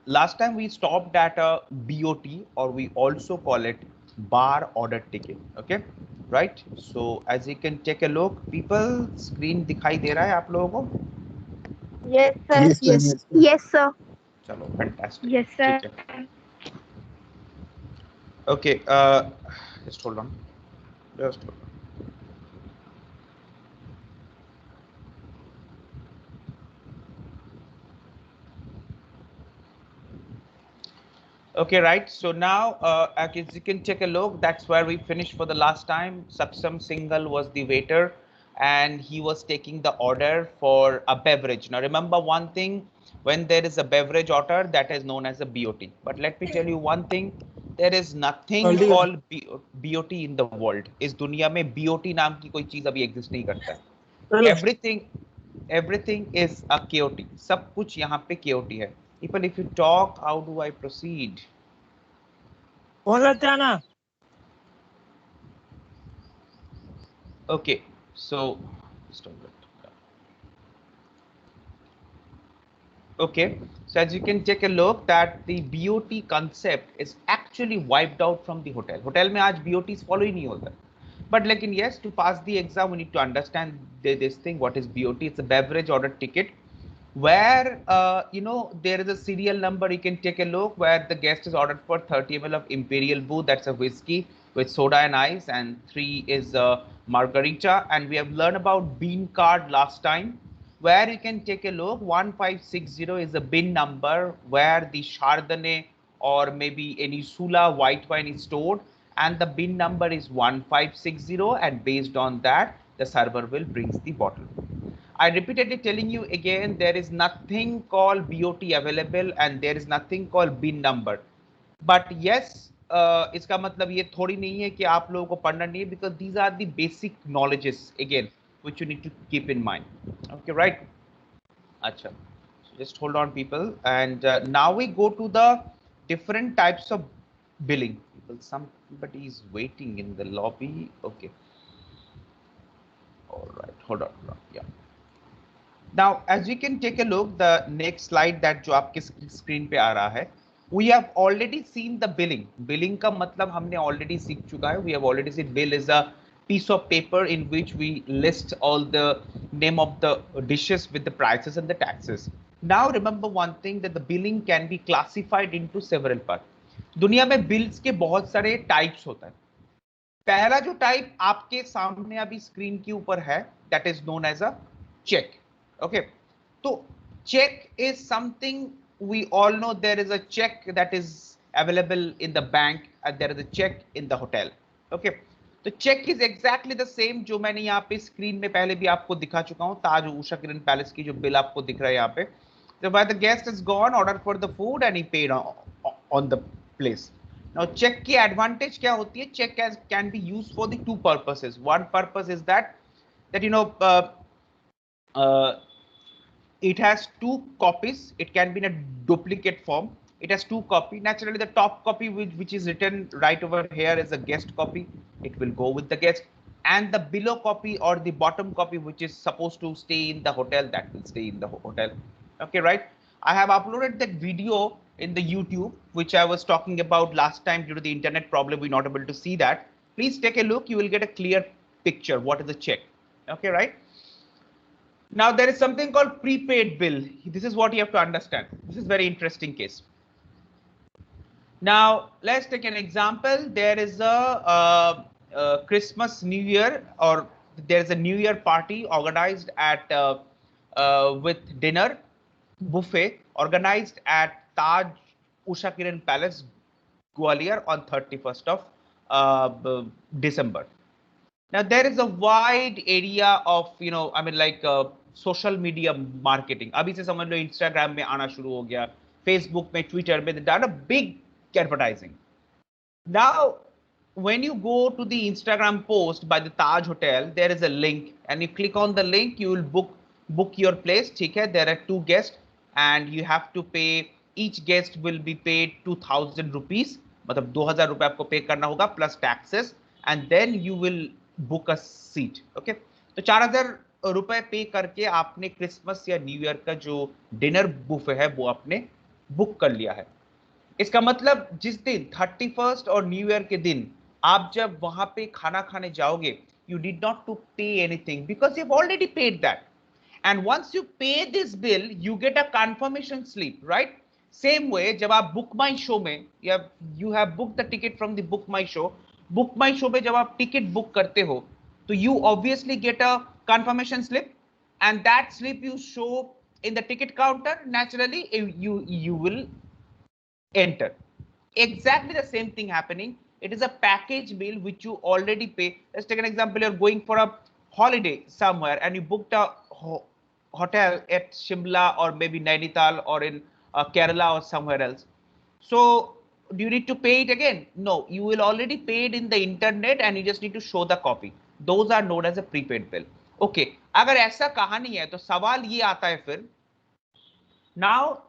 last time we stopped at a BOT, or we also call it bar order ticket. Okay, right? So as you can take a look, people, screen दिखाई दे रहा है आप लोगों को? Yes, sir. Yes, sir. Yes. Yes, sir. चलो fantastic. Yes, sir. ठीक है. Okay, just hold on. Just hold on. Okay, right. So now, as you can take a look, that's where we finished for the last time. Saksam Singhal was the waiter, and he was taking the order for a beverage. Now, remember one thing: when there is a beverage order, that is known as a BOT. But let me tell you one thing: there is nothing called BOT in the world. इस दुनिया में BOT नाम की कोई चीज अभी exist नहीं करता है. Everything is a KOT. सब कुछ यहाँ पे KOT है. People, if you talk, how do I proceed? Okay, so just hold it. Okay, so as you can take a look that the BOT concept is actually wiped out from the hotel. Hotel में आज BOTs follow ही नहीं होता. But like in yes, to pass the exam, we need to understand this thing. What is BOT? It's a beverage order ticket, where there is a serial number. You can take a look where the guest is ordered for 30 ml of Imperial Blue, that's a whiskey with soda and ice, and 3 is margarita. And we have learned about bean card last time, where you can take a look. 1560 is a bin number where the Chardonnay or maybe any Sula white wine is stored, and the bin number is 1560, and based on that the server will brings the bottle. I repeatedly telling you again, there is nothing called BOT available, and there is nothing called bin number. But yes, इसका मतलब ये थोड़ी नहीं है कि आप लोगों को पढ़ना नहीं है, because these are the basic knowledges again which you need to keep in mind. Okay, right? Acha. So just hold on, people, and now we go to the different types of billing. People, somebody is waiting in the lobby. Okay. All right. Hold on. Yeah. Now, as you can take a look, the next slide that जो आपके screen पे आ रहा है, we have already seen the billing. Billing का मतलब हमने already सीख चुका है. We have already seen bill is a piece of paper in which we list all the name of the dishes with the prices and the taxes. Now remember one thing, that the billing can be classified into several parts. दुनिया में bills के बहुत सारे types होता है. पहला जो type आपके सामने अभी स्क्रीन के ऊपर है, that is known as a check. Okay, so check is something we all know. There is a check that is available in the bank, and there is a check in the hotel. Okay, तो check is exactly the same जो मैंने यहाँ पे screen में पहले भी आपको दिखा चुका हूँ. ताज उषा किरण पैलेस की जो बिल आपको दिख रहा है यहाँ पे, so where the guest has gone, ordered for the food, and he paid on the place. Now check की advantage क्या होती है? Check can be used for the two purposes. One purpose is that it has two copies. It can be in a duplicate form. It has two copies. Naturally, the top copy which is written right over here is a guest copy. It will go with the guest. And the below copy or the bottom copy, which is supposed to stay in the hotel, that will stay in the hotel. Okay, right? I have uploaded that video in the YouTube, which I was talking about last time. Due to the internet problem, we're not able to see that. Please take a look. You will get a clear picture. What is the check? Okay, right? Now there is something called prepaid bill. This is what you have to understand. This is very interesting case. Now let's take an example. There is a Christmas, New Year, or there is a New Year party organized at with dinner buffet organized at Taj Usha Kiran Palace, Gwalior on 31st of December. Now there is a wide area of social media marketing. अभी से समझ लो Instagram में आना शुरू हो गया, Facebook में, Twitter में, they've done a big advertising. Now when you go to the Instagram post by the Taj Hotel, there is a link, and you click on the link, you will book your place. ठीक है? There are 2 guests, and you have to pay. Each guest will be paid 2000 rupees. मतलब 2000 रुपए आपको पे करना होगा plus taxes, and then you will book a seat. Okay, तो 4000 रुपए पे करके आपने क्रिसमस या न्यू ईयर का जो डिनर बुफे है वो आपने बुक कर लिया है। इसका मतलब जिस दिन 31st और न्यू ईयर के दिन आप जब वहां पे खाना खाने जाओगे, you did not to pay anything because you've already paid that. And once you pay this bill, you get a confirmation slip, right? Same way, जब आप बुक माई शो में या you have booked the ticket from the book my show में जब आप ticket book करते हो तो you obviously get a confirmation slip, and that slip you show in the ticket counter. Naturally, you will enter. Exactly the same thing happening. It is a package bill which you already pay. Let's take an example. You're going for a holiday somewhere and you booked a hotel at Shimla or maybe Nainital or in Kerala or somewhere else. So do you need to pay it again? No, you will already pay it in the internet and you just need to show the copy. Those are known as a prepaid bill. Okay, अगर ऐसा कहानी है तो सवाल ये आता है फिर, now,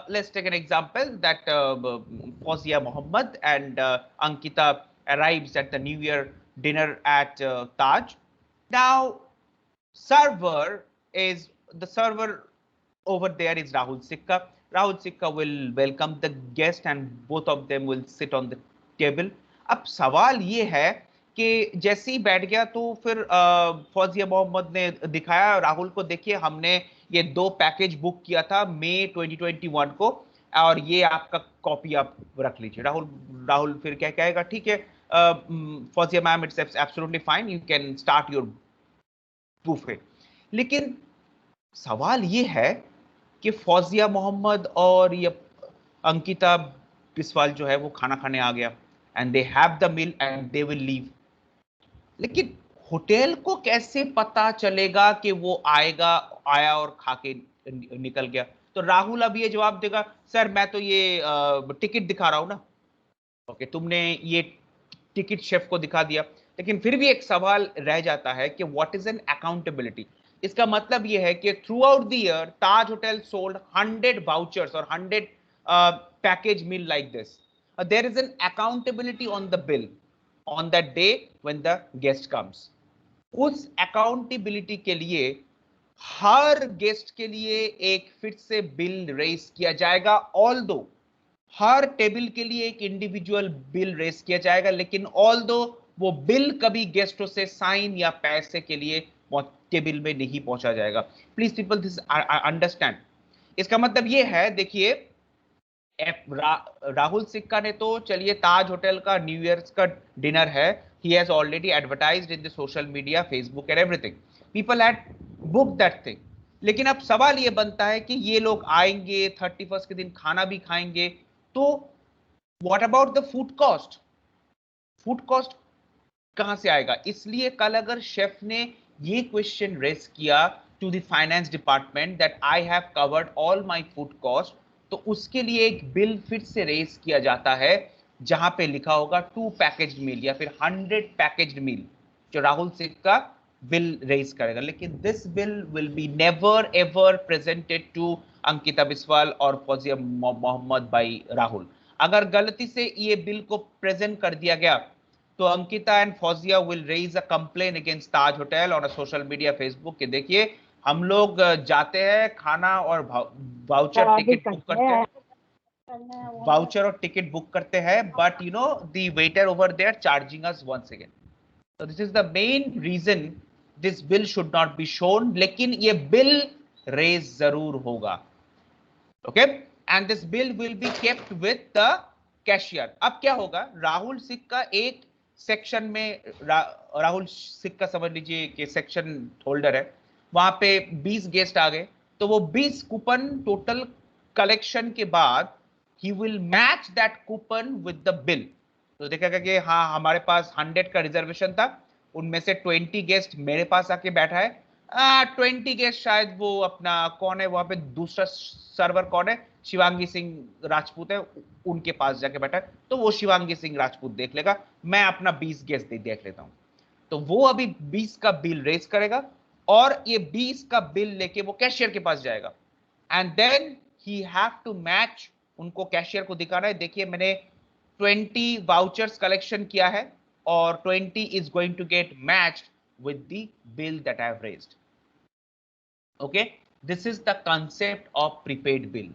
let's take an example that Fawzia Mohammed and Ankita arrives at the New Year dinner at Taj. Now, the server over there is Rahul Sikka. Rahul Sikka will welcome the guest and both of them will sit on the table. अब सवाल ये है कि जैसे ही बैठ गया तो फिर फौजिया मोहम्मद ने दिखाया राहुल को, देखिए हमने ये 2 पैकेज बुक किया था मई 2021 को और ये आपका कॉपी आप रख लीजिए। राहुल फिर क्या कहेगा, ठीक है Fauzia ma'am, it's absolutely fine, you can start your buffet. लेकिन सवाल ये है कि फौजिया मोहम्मद और ये अंकिता बिस्वाल जो है वो खाना खाने आ गया and they have the meal and they will leave. लेकिन होटल को कैसे पता चलेगा कि वो आया और खा के निकल गया? तो राहुल अब ये जवाब देगा, सर मैं तो ये टिकट दिखा रहा हूं ना। ओके, तुमने ये टिकट शेफ को दिखा दिया, लेकिन फिर भी एक सवाल रह जाता है कि व्हाट इज एन अकाउंटेबिलिटी। इसका मतलब ये है कि throughout the year Taj hotel sold 100 vouchers और 100 package meal like this. There is an accountability on the bill on that day when the guest comes. उस अकाउंटेबिलिटी के लिए हर गेस्ट के लिए एक फिर से बिल रेस किया जाएगा, ऑल्दो हर टेबल के लिए एक इंडिविजुअल बिल रेस किया जाएगा, लेकिन ऑल्दो वो बिल कभी गेस्टों से साइन या पैसे के लिए टेबल में नहीं पहुंचा जाएगा। Please people this understand. इसका मतलब ये है, देखिए राहुल सिक्का ने तो चलिए ताज होटल का न्यू ईयर का डिनर है, he has already advertised in the social media, Facebook and everything. People had booked that thing. लेकिन अब सवाल ये बनता है कि ये लोग आएंगे 31st के दिन खाना भी खाएंगे, तो what about the food cost? Food cost कहां से आएगा? इसलिए कल अगर शेफ ने ये क्वेश्चन रेस किया to the finance department that I have covered all my food cost, तो उसके लिए एक बिल फिर से रेस किया जाता है जहां पे लिखा होगा 2 पैकेज मील या फिर 100 पैकेज मील, जो राहुल सिंह का बिल रेस करेगा। लेकिन this bill will be never ever presented to Ankita Biswal और फौजिया मोहम्मद बाई राहुल। अगर गलती से ये बिल को प्रेजेंट कर दिया गया तो Ankita and Fauzia will raise a complain against Taj hotel on social media, Facebook के देखिए हम लोग जाते हैं खाना और वाउचर टिकट बुक करते हैं, वाउचर और टिकट बुक करते हैं, but you know the waiter over there charging us once again. So this is the main reason this bill should not be shown, लेकिन ये बिल रेज जरूर होगा। Okay, and this bill will be kept with the cashier. अब क्या होगा, राहुल सिक का एक section में राहुल सिक का समझ लीजिए कि सेक्शन होल्डर है, वहां पे 20 गेस्ट आ गए, तो वो 20 कूपन टोटल कलेक्शन के बाद he will match that coupon with the bill. तो देखेगा कि हाँ हमारे पास 100 का रिजर्वेशन था, उनमें से 20 गेस्ट मेरे पास आके बैठा है, 20 गेस्ट शायद वो अपना कौन है वहां पे दूसरा सर्वर कौन है, शिवांगी सिंह राजपूत है, उनके पास जाके बैठा है, तो वो शिवांगी सिंह राजपूत देख लेगा, मैं अपना 20 गेस्ट देख लेता हूं। तो वो अभी 20 का बिल रेस करेगा और ये 20 का बिल लेके वो कैशियर के पास जाएगा, and then he have to match, उनको कैशियर को दिखाना है देखिए मैंने 20 वाउचर्स कलेक्शन किया है और 20 is going to get matched with the bill that I have raised. Okay, this is the concept of prepaid bill.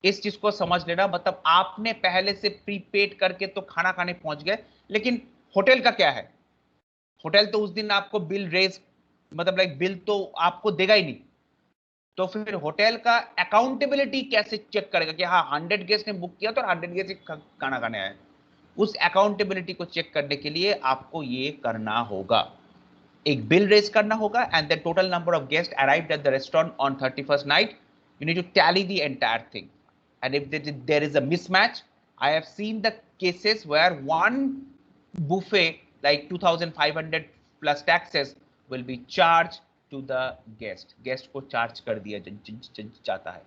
इस चीज को समझ लेना, मतलब आपने पहले से प्रीपेड करके तो खाना खाने पहुंच गए, लेकिन होटल का क्या है? होटल तो उस दिन आपको बिल रेज, मतलब लाइक बिल तो आपको देगा ही नहीं। तो फिर होटल का अकाउंटेबिलिटी कैसे चेक करेगा कि हाँ 100 गेस्ट ने बुक किया तो 100 गेस्ट खाना खाने आए? उस अकाउंटेबिलिटी को चेक करने के लिए आपको ये करना होगा, एक बिल रेज करना होगा, and the total number of guest arrived at the restaurant on 31st night, you need to tally the entire thing, and if there is a mismatch, I have seen the cases where one buffet like 2500 plus taxes will be charged to the guest को charge कर दिया जाता है,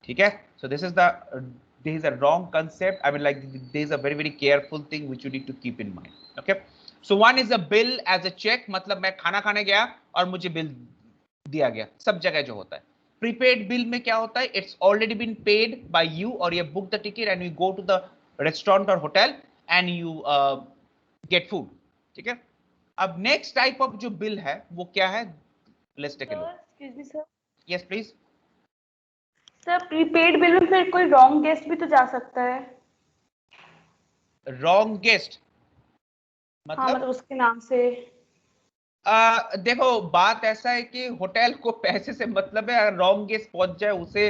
ठीक है? So this is a wrong concept. I mean, like, this is a very careful thing which you need to keep in mind. Okay, so one is a bill as a check, मतलब मैं खाना खाने गया और मुझे bill दिया गया, सब जगह जो होता है। प्रीपेड बिल में क्या होता है? It's already been paid by you, और you book the ticket and you go to the restaurant or hotel and you get food, ठीक है? अब नेक्स्ट टाइप ऑफ जो बिल है वो क्या है? Let's take a look. Excuse me sir. Yes please. Sir prepaid bill में फिर कोई रॉन्ग गेस्ट भी तो जा सकता है। रॉन्ग गेस्ट हाँ मतलब उसके नाम से। देखो बात ऐसा है कि होटल को पैसे से मतलब है, अगर रॉन्ग गेस्ट पहुंच जाए उसे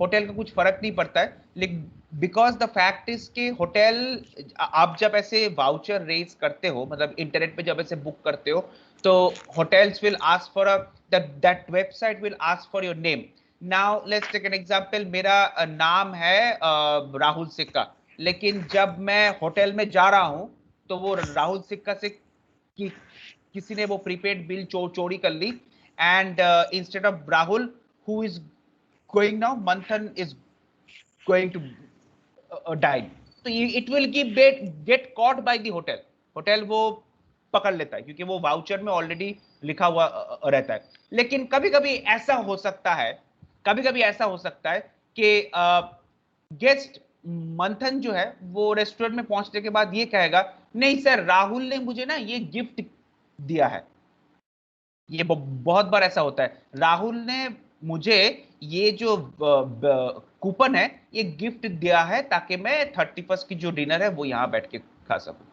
होटल का कुछ फर्क नहीं पड़ता है, लेकिन बिकॉज द फैक्ट इज कि होटल, आप जब ऐसे वाउचर रेज करते हो, मतलब इंटरनेट पे जब ऐसे बुक करते हो, तो hotels will ask for that website will ask for your name. Now let's take an example, मेरा नाम है राहुल सिक्का, लेकिन जब मैं होटल में जा रहा हूं तो वो राहुल सिक्का से किसी ने वो प्रीपेड बिल चोरी कर ली, and instead of Rahul who is going now, Manthan is going to die. तो it will get caught by the hotel, hotel वो पकड़ लेता है क्योंकि वो वाउचर में ऑलरेडी लिखा हुआ रहता है। लेकिन कभी कभी ऐसा हो सकता है, कभी कभी ऐसा हो सकता है कि गेस्ट मंथन जो है वो रेस्टोरेंट में पहुंचने के बाद ये कहेगा, नहीं सर राहुल ने मुझे ना ये गिफ्ट दिया है। ये बहुत बार ऐसा होता है, राहुल ने मुझे ये जो कूपन है ये गिफ्ट दिया है ताकि मैं 31st की जो डिनर है वो यहां बैठ के खा सकूं।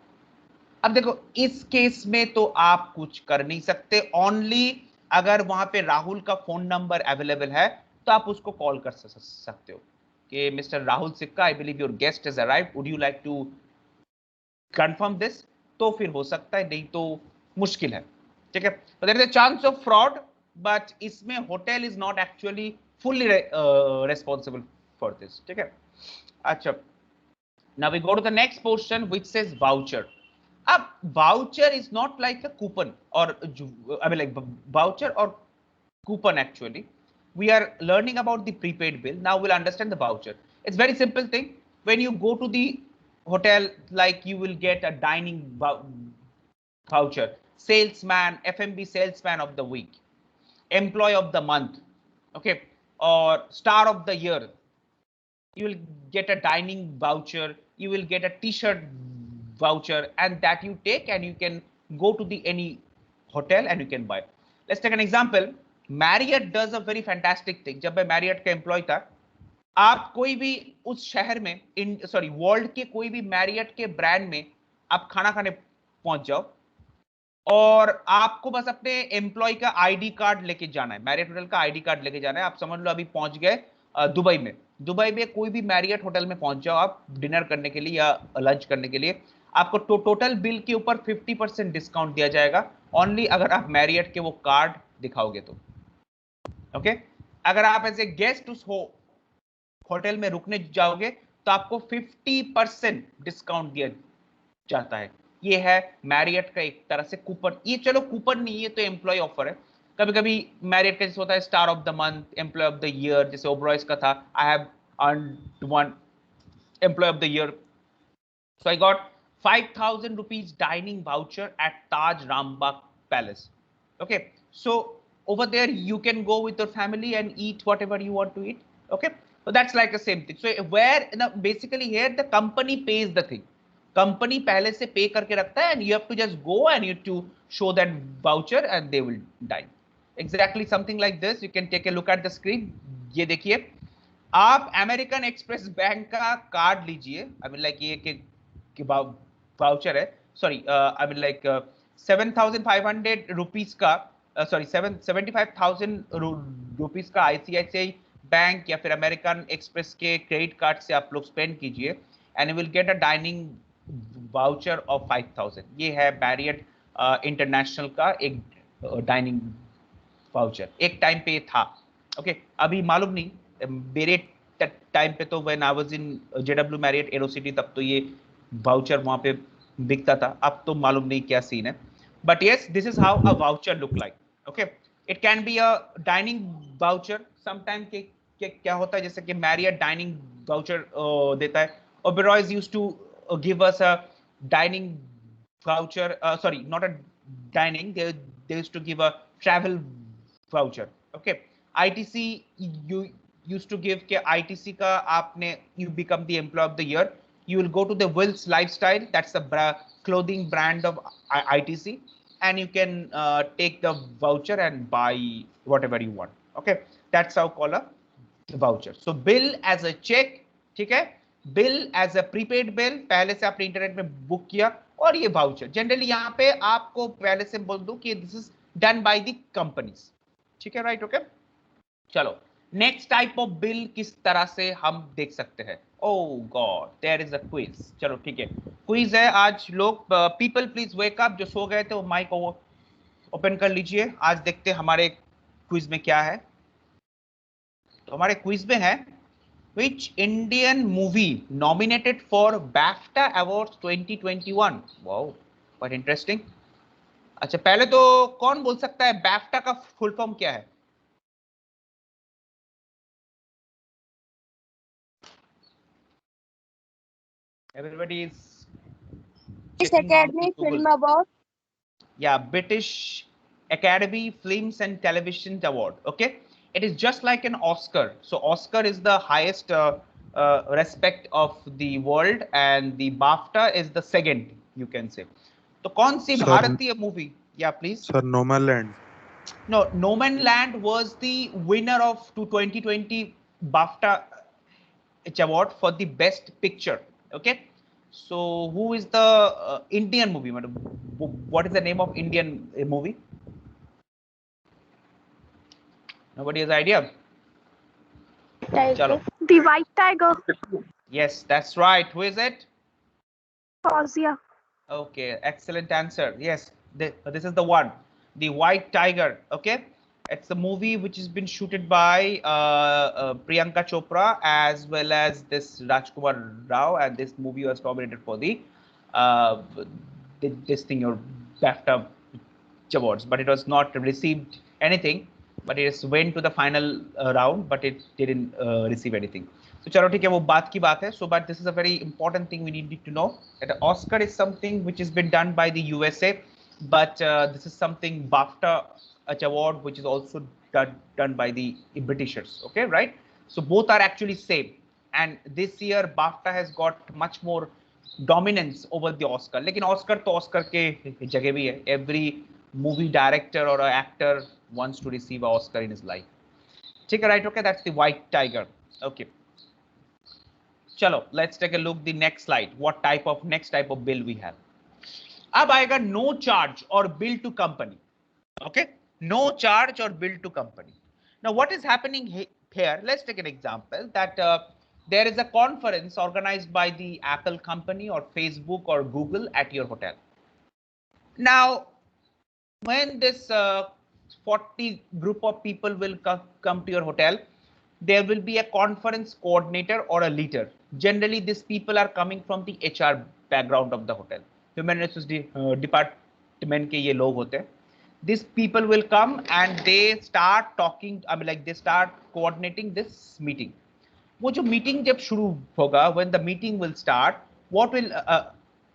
अब देखो इस केस में तो आप कुछ कर नहीं सकते, ओनली अगर वहां पे राहुल का फोन नंबर अवेलेबल है तो आप उसको कॉल कर सकते हो कि mister Rahul Sikka, I believe your guest is arrived, would you like to confirm this? तो फिर हो सकता है, नहीं तो मुश्किल है, ठीक है? तो there is a chance of fraud, but इसमें hotel is not actually fully responsible for this, ठीक है? अच्छा, now we go to the next portion which says voucher. अब voucher is not like a coupon or I mean like voucher or coupon actually. We are learning about the prepaid bill. Now we'll understand the voucher. It's very simple thing. When you go to the hotel, like you will get a dining voucher, salesman, F&B salesman of the week, employee of the month, okay, or star of the year. You will get a dining voucher, you will get a t-shirt voucher, and that you take and you can go to the any hotel and you can buy. Let's take an example. Marriott does a very fantastic thing. जब मैं Marriott का employ था, आप कोई भी उस शहर में वर्ल्ड के कोई भी मैरियट के ब्रांड में आप खाना खाने पहुंच जाओ, और आपको बस अपने एम्प्लॉय का आईडी कार्ड लेके जाना है, मैरियट होटल का आईडी कार्ड लेके जाना है। आप समझ लो अभी पहुंच गए दुबई में, दुबई में कोई भी मैरियट होटल में पहुंच जाओ आप डिनर करने के लिए या लंच करने के लिए, आपको टोटल बिल के ऊपर 50% डिस्काउंट दिया जाएगा, ओनली अगर आप मैरियट के वो कार्ड दिखाओगे तो, ओके? अगर आप एज ए गेस्ट उस होटल में रुकने जाओगे तो आपको 50% डिस्काउंट दिया जाता है। ये है मैरियट का एक तरह से कूपन। ये चलो कूपन नहीं, ये तो एम्प्लॉय ऑफर है। कभी कभी मैरियट का जैसे होता है star of the month, employee of the year, जैसे ओबरॉयज का था, I have earned one employee of the year, so I got 5,000 rupees dining voucher at Taj Rambagh Palace. Okay, so over there you can go with your family and eat whatever you want to eat. Okay, so that's like the same thing. So where basically here the company pays the thing, company पहले से pay करके रखता है, and you have to just go and you to show that voucher and they will dine. Exactly something like this, you can take a look at the screen. ये देखिए आप American Express bank का card लीजिए, I mean like ये कि voucher है, sorry I mean like 7,500 rupees का, sorry 75,000 rupees का आईसीआईसीआई बैंक या फिर अमेरिकन एक्सप्रेस के क्रेडिट कार्ड से आप लोग स्पेंड कीजिए and you will get a dining voucher of 5,000। ये है मैरियट इंटरनेशनल का एक डाइनिंग वाउचर, एक टाइम पे था। ओके अभी मालूम नहीं, मेरे टाइम पे तो when I was in JW Marriott Aerocity तब तो ये वाउचर वहां पे बिकता था, अब तो मालूम नहीं क्या सीन है। But yes, this is how a voucher look like. Okay it can be a dining voucher, sometime के क्या होता है जैसे कि मैरियट डाइनिंग वाउचर देता है, Oberois used to give us a dining voucher, sorry, not a dining, they used to give a travel voucher. Okay, ITC you used to give के ITC का आपने you become the employee of the year, you will go to the Wills Lifestyle, that's the clothing brand of ITC, and you can take the voucher and buy whatever you want. Okay, that's how call a voucher. So bill as a check, ठीक है, bill as a prepaid bill, पहले से आपने internet में book किया, और ये voucher generally यहाँ पे आपको पहले से बोल दूं कि this is done by the companies, ठीक है, राइट। ओके चलो नेक्स्ट टाइप ऑफ बिल किस तरह से हम देख सकते हैं। Oh god there is a quiz, चलो ठीक है, क्विज है आज लोग, पीपल प्लीज वेक अप, जो सो गए थे वो माइक ओपन कर लीजिए, आज देखते हैं हमारे क्विज में क्या है। तो हमारे क्विज में है, which Indian movie nominated for BAFTA Awards 2021? Wow, quite interesting. अच्छा पहले तो कौन बोल सकता है BAFTA का फुल फॉर्म क्या है? Everybody is British checking on the Academy Google. Film Award. Yeah, British Academy Films and Television Award. Okay, it is just like an Oscar. So Oscar is the highest respect of the world, and the BAFTA is the second, you can say. तो कौन सी Sir, भारतीय movie, या please? sir, Nomadland. No, Nomadland was the winner of 2020 BAFTA award for the best picture. Okay, so who is the Indian movie? What is the name of Indian movie? Nobody has idea. Tiger. Chalo. The White Tiger. Yes, that's right. Who is it? Fauziya. Okay, excellent answer. Yes, this is the one, the White Tiger. Okay, it's a movie which has been shooted by Priyanka Chopra as well as this Rajkumar Rao, and this movie was nominated for the uh, this thing or BAFTA awards, but it was not received anything. But it just went to the final round, but it didn't receive anything. So चलो ठीक है, वो बात की बात है. So but this is a very important thing we need to know, that Oscar is something which has been done by the USA, but this is something BAFTA award which is also done by the Britishers. Okay, right? So both are actually same, and this year BAFTA has got much more dominance over the Oscar. लेकिन Oscar तो Oscar के जगह भी है. Every movie director or an actor wants to receive an Oscar in his life. ठीक है, right? Okay, that's the White Tiger. Okay. चलो let's take a look the next slide. What type of next type of bill we have? अब आएगा no charge or bill to company. Okay, no charge or bill to company. Now what is happening here? Let's take an example that there is a conference organized by the Apple company or Facebook or Google at your hotel. Now when this 40 group of people will come to your hotel, there will be a conference coordinator or a leader. Generally these people are coming from the HR background of the hotel, human resource department के ये लोग होते हैं. These people will come and they start talking, I mean like they start coordinating this meeting. वो जो meeting जब शुरू होगा, when the meeting will start, what will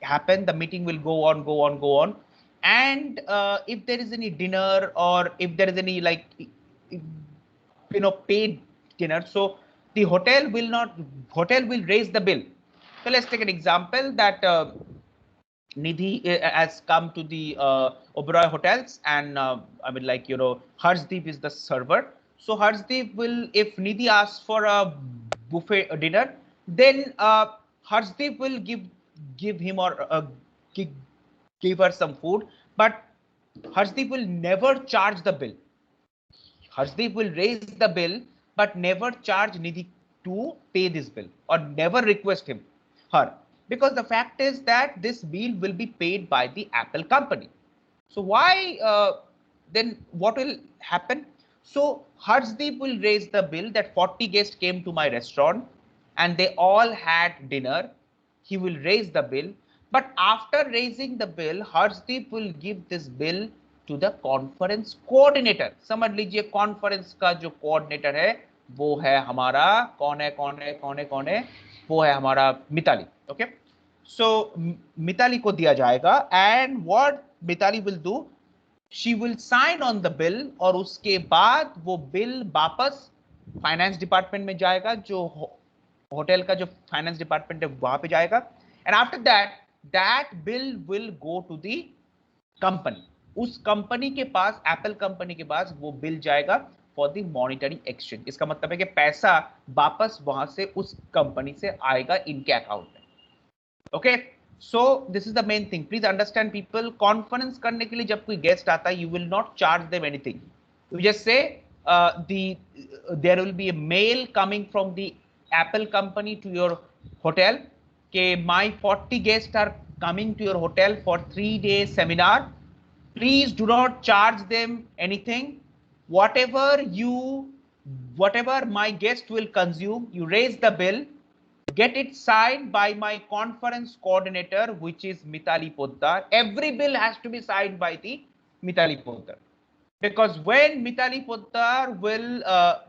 happen? The meeting will go on, and if there is any dinner or if there is any like paid dinner, so the hotel will raise the bill. So let's take an example that Nidhi has come to the Oberoi hotels, and I mean like Harshdeep is the server. So Harshdeep will, if Nidhi asks for a buffet dinner, then Harshdeep will give him or give her some food, but Harshdeep will never charge the bill. Harshdeep will raise the bill, but never charge Nidhi to pay this bill or never request her. Because the fact is that this bill will be paid by the Apple company. So why then what will happen? So Harshdeep will raise the bill that 40 guests came to my restaurant and they all had dinner. He will raise the bill. But after raising the bill, Harshdeep will give this bill to the conference coordinator. समझ लीजिए conference का जो coordinator है वो है हमारा कौन है वो है हमारा मिताली. ओके, सो मिताली को दिया जाएगा and what Mitali will do, she will sign on the bill और उसके बाद वो बिल वापस फाइनेंस डिपार्टमेंट में जाएगा, जो होटल का जो फाइनेंस डिपार्टमेंट है वहां पे जाएगा and after that bill will go to the company. उस कंपनी के पास, एप्पल कंपनी के पास वो बिल जाएगा फॉर द मॉनिटरी एक्सचेंज. इसका मतलब है कि पैसा वापस वहां से उस कंपनी से आएगा इनके अकाउंट में. Okay, so this is the main thing. Please understand people, conference करने के लिए जब कोई गेस्ट आता है, you will not charge them anything. You just say there will be a mail coming from the Apple company to your hotel के my 40 guests are coming to your hotel for 3-day seminar. Please do not charge them anything. Whatever my guest will consume, you raise the bill, get it signed by my conference coordinator, which is Mitali Poddar. Every bill has to be signed by the Mitali Poddar, because when Mitali Poddar will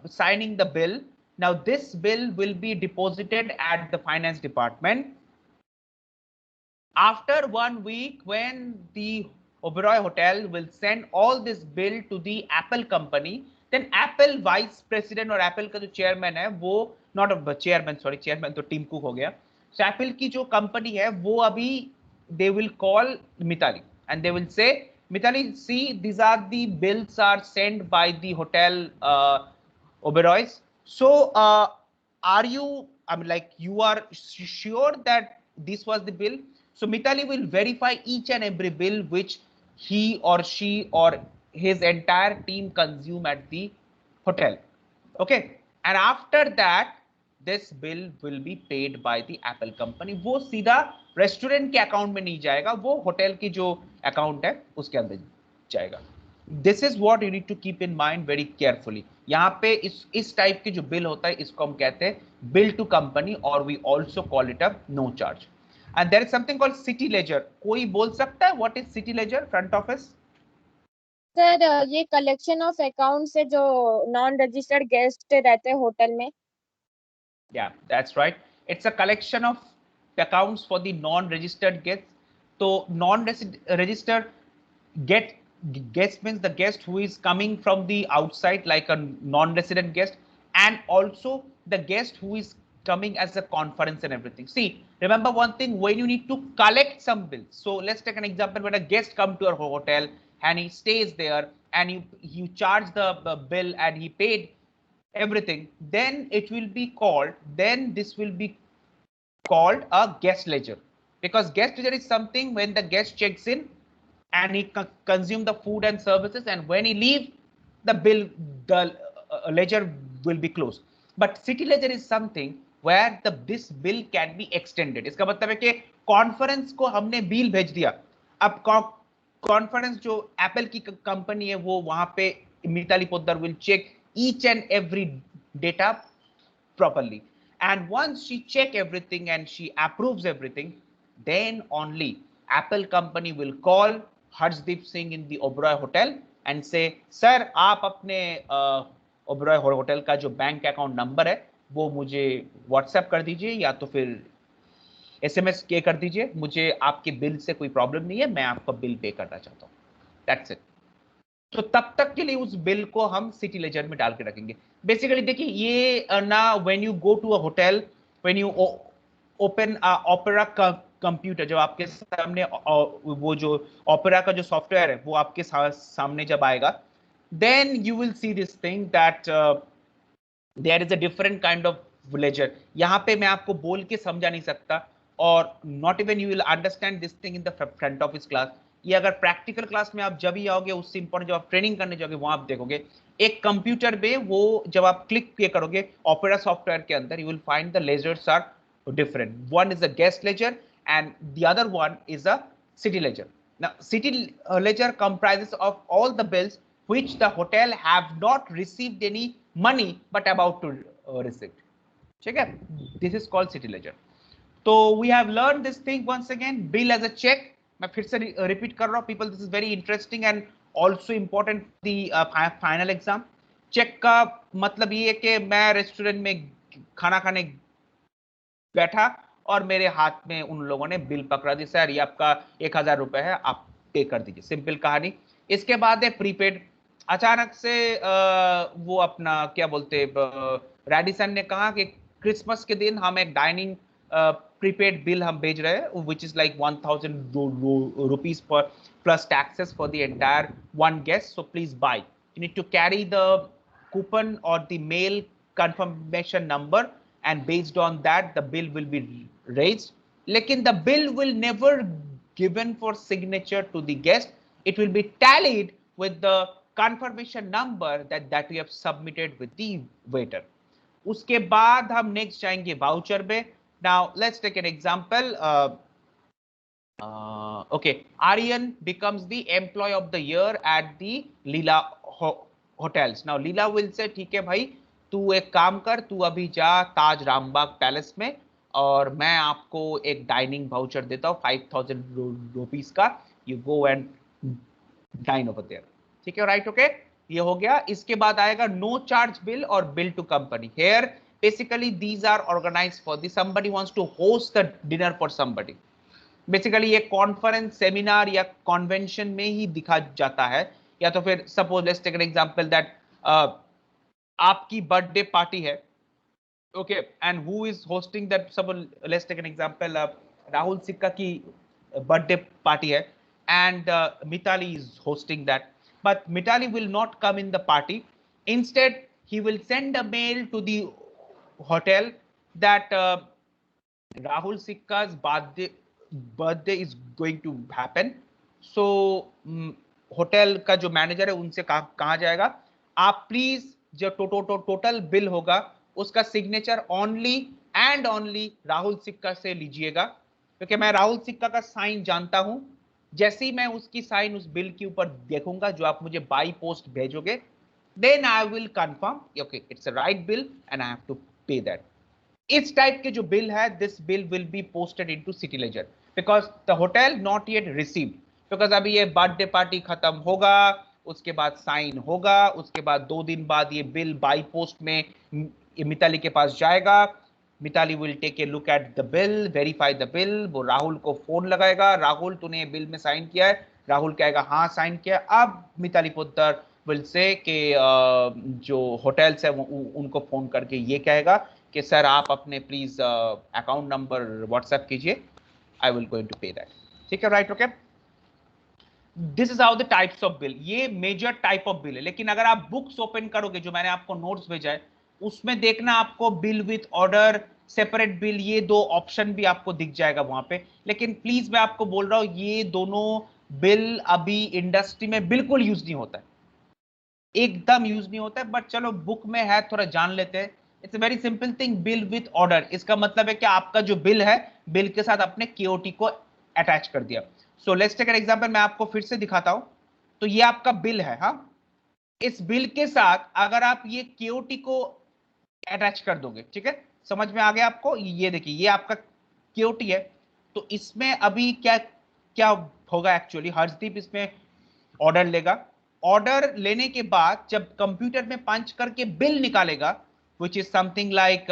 signing the bill, now this bill will be deposited at the finance department. After 1 week, when the Oberoi Hotel will send all this bill to the Apple company, then Apple vice president और Apple का जो chairman है वो not a chairman, sorry, chairman तो Tim Cook हो गया. So Apple की जो company है वो अभी they will call Mitali and they will say, Mitali, see, these are the bills are sent by the hotel Oberoi's. So are you, I mean, like, you are sure that this was the bill? So Mitali will verify each and every bill which he or she or his entire team consume at the hotel. Okay, and after that this bill will be paid by the Apple company. वो सीधा restaurant के account में नहीं जाएगा, वो hotel की जो account है उसके अंदर जाएगा. This is what you need to keep in mind very carefully. यहाँ पे इस टाइप के जो बिल होता है इसको हम कहते हैं बिल टू कंपनी और we also call it a no charge. And there is something called city ledger. कोई बोल सकता है what is city ledger? Front office? Sir ये कलेक्शन ऑफ अकाउंट से जो नॉन रजिस्टर्ड गेस्ट रहते हैं होटल में. Yeah, that's right. It's a collection of accounts for the non-registered guests. So non-registered guest means the guest who is coming from the outside, like a non-resident guest, and also the guest who is coming as a conference and everything. See, remember one thing, when you need to collect some bills. So let's take an example, when a guest come to your hotel and he stays there and you charge the bill and he paid everything, then it will be called, then this will be called a guest ledger, because guest ledger is something when the guest checks in and he consume the food and services, and when he leave the ledger will be closed. But city ledger is something where this bill can be extended. इसका मतलब है कि conference को हमने bill भेज दिया, अब conference जो एप्पल की कंपनी है वो वहां पे Mitali Poddar will check each and every data properly, and once she check everything and she approves everything, then only Apple company will call Harshdeep Singh in the Oberoi Hotel and say, sir, आप अपने Oberoi Hotel का जो bank account number है वो मुझे WhatsApp कर दीजिए या तो फिर SMS के कर दीजिए, मुझे आपके बिल से कोई प्रॉब्लम नहीं है, मैं आपका बिल पे करना चाहता हूँ. That's it. तो तब तक के लिए उस बिल को हम सिटी लेजर में डाल के रखेंगे. बेसिकली देखिए ये ना, when you go to a hotel, when you open Opera computer, जब आपके सामने वो जो ओपेरा का जो सॉफ्टवेयर है वो आपके सामने जब आएगा, then you will see this thing that there is a different kind of ledger. यहाँ पे मैं आपको बोल के समझा नहीं सकता, और not even you will understand this thing in the front office class. ये अगर प्रैक्टिकल क्लास में आप जब ही आओगे, उससे इंपॉर्टेंट जब आप ट्रेनिंग करने जाओगे वहां आप देखोगे एक कंप्यूटर पे वो जब आप क्लिक किए करोगे ऑपेरा सॉफ्टवेयर के अंदर, you will find the ledgers are different. One is a guest ledger and the other one is a city ledger. Now, city ledger comprises of all the bills which the hotel have not received any money but about to receive. ठीक है? This is called city ledger. तो we have learned this thing once again. Bill as a check. मैं फिर से repeat कर रहा हूँ people. This is very interesting and also important for the final exam. Check का मतलब ये है कि मैं रेस्टोरेंट में खाना खाने बैठा और मेरे हाथ में उन लोगों ने बिल पकड़ा दी, सर ये आपका 1000 रुपए है, आप पे कर दीजिए, सिंपल कहानी। इसके बाद है प्रीपेड। अचानक से वो अपना क्या बोलते रेडिसन ने कहा कि क्रिसमस के दिन हम एक डाइनिंग प्रीपेड बिल हम भेज रहे हैं विच इज लाइक 1000 रुपीज पर plus taxes for the entire one guest, so please buy, you need to carry the coupon और the mail confirmation number and based on that the bill will be raised. Lekin the bill will never given for signature to the guest, it will be tallied with the confirmation number that we have submitted with the waiter. उसके बाद हम next जाएंगे voucher पे। Now let's take an example. okay, Aryan becomes the employee of the year at the Leela hotels. Now Leela will say ठीक है भाई, तू एक काम कर, तू अभी जा ताज रामबाग पैलेस में और मैं आपको एक डाइनिंग वाउचर देता हूँ 5000 रुपीज का, you go and dine over there. ठीक है, राइट, ओके, ये हो गया। इसके बाद आएगा नो चार्ज बिल और bill to company. Here basically these are organised for the somebody wants to host the dinner for somebody. Basically ये कॉन्फ्रेंस सेमिनार या कॉन्वेंशन में ही दिखा जाता है, या तो फिर suppose let's take an example that आपकी बर्थडे पार्टी है, okay, and who is hosting that, suppose let's take an example Rahul Sikka की बर्थडे पार्टी है and Mitali is hosting that, but Mitali will not come in the party. Instead he will send a mail to the hotel that Rahul Sikka's birthday is going to happen, so hotel का जो manager है उनसे कहा जाएगा आप please जो total bill होगा उसका signature only and only Rahul सिक्का से लीजिएगा, क्योंकि मैं राहुल सिक्का का साइन जानता हूं। जैसे ही मैं उसकी साइन उस बिल के ऊपर देखूंगा जो आप मुझे बाई पोस्ट भेजोगे, then I will confirm okay it's a right bill and I have to pay that. इस टाइप के जो बिल है, this bill will be posted into city ledger because the hotel not yet received, because अभी ये birthday party खत्म होगा, उसके बाद साइन होगा, उसके बाद 2 दिन बाद ये बिल बाई पोस्ट में मिताली के पास जाएगा। Mitali will take a look at the bill, verify the bill, वो राहुल को फोन लगाएगा, राहुल तूने ये बिल में साइन किया है, राहुल कहेगा हाँ साइन किया। अब मिताली पुत्र विल से कि जो होटल्स है उनको फोन करके ये कहेगा कि सर आप अपने प्लीज अकाउंट नंबर व्हाट्सएप कीजिए, I will going to pay that. ठीक है, right, okay. This is how the types of bill, ये मेजर टाइप ऑफ बिल है। लेकिन अगर आप बुक्स ओपन करोगे जो मैंने आपको नोट्स भेजा है उसमें देखना आपको bill with order, separate bill, ये 2 ऑप्शन भी आपको दिख जाएगा वहां पे। लेकिन प्लीज मैं आपको बोल रहा हूं ये दोनों बिल अभी इंडस्ट्री में बिल्कुल यूज नहीं होता है, एकदम यूज नहीं होता है, बट चलो बुक में है थोड़ा जान लेते हैं। It's a very simple thing, bill with order. इसका मतलब है कि आपका जो बिल है बिल के साथ अपने केओटी को अटैच कर दिया। So let's take an example, मैं आपको फिर से दिखाता हूं। तो ये आपका बिल है, हाँ, इस बिल के साथ अगर आप ये केओटी को अटैच कर दोगे, ठीक है, समझ में आ गया आपको? ये देखिए ये आपका केओटी है, तो इसमें अभी क्या क्या होगा एक्चुअली, हर्षदीप इसमें ऑर्डर लेगा, ऑर्डर लेने के बाद जब कंप्यूटर में पंच करके बिल निकालेगा which is something like